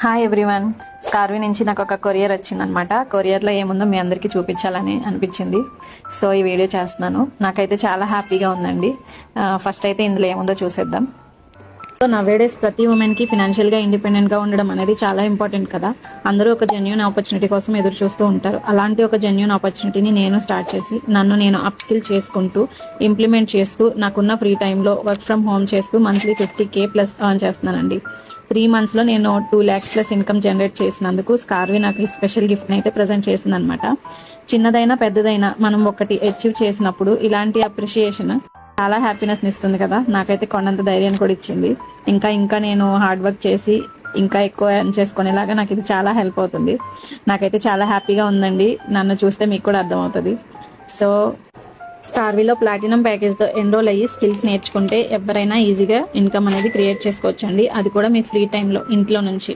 Hi everyone, స్కార్వి నుంచి నాకు ఒక కొరియర్ వచ్చిందనమాట. కొరియర్లో ఏముందో మీ అందరికీ చూపించాలని అనిపించింది. సో ఈ వీడియో చేస్తున్నాను. నాకైతే చాలా హ్యాపీగా ఉందండి. ఫస్ట్ అయితే ఇందులో ఏముందో చూసేద్దాం. సో నవేడేస్ ప్రతి ఉమెన్కి ఫినాన్షియల్గా ఇండిపెండెంట్గా ఉండడం అనేది చాలా ఇంపార్టెంట్ కదా. అందరూ ఒక జెన్యూన్ ఆపర్చునిటీ కోసం ఎదురు చూస్తూ ఉంటారు. అలాంటి ఒక జెన్యూన్ ఆపర్చునిటీని నేను స్టార్ట్ చేసి నన్ను నేను అప్ స్కిల్ చేసుకుంటూ ఇంప్లిమెంట్ చేస్తూ నాకున్న ఫ్రీ టైంలో వర్క్ ఫ్రమ్ హోమ్ చేస్తూ మంత్లీ 50K ప్లస్ ఎర్న్ చేస్తున్నానండి. 3 monthsలో నేను 2 lakhs ప్లస్ ఇన్కమ్ జనరేట్ చేసినందుకు స్కార్వి నాకు ఈ స్పెషల్ గిఫ్ట్ని అయితే ప్రజెంట్ చేసింది అనమాట. చిన్నదైనా పెద్దదైనా మనం ఒకటి అచీవ్ చేసినప్పుడు ఇలాంటి అప్రిషియేషన్ చాలా హ్యాపీనెస్ని ఇస్తుంది కదా. నాకైతే కొండంత ధైర్యాన్ని కూడా ఇచ్చింది. ఇంకా నేను హార్డ్ వర్క్ చేసి ఇంకా ఎక్కువ ఎర్న్ చేసుకునేలాగా నాకు ఇది చాలా హెల్ప్ అవుతుంది. నాకైతే చాలా హ్యాపీగా ఉందండి. నన్ను చూస్తే మీకు కూడా అర్థమవుతుంది. సో స్కార్విలో ప్లాటినం ప్యాకేజ్తో ఎన్రోల్ అయ్యి స్కిల్స్ నేర్చుకుంటే ఎవరైనా ఈజీగా ఇన్కమ్ అనేది క్రియేట్ చేసుకోవచ్చండి. అది కూడా మీ ఫ్రీ టైంలో ఇంట్లో నుంచి.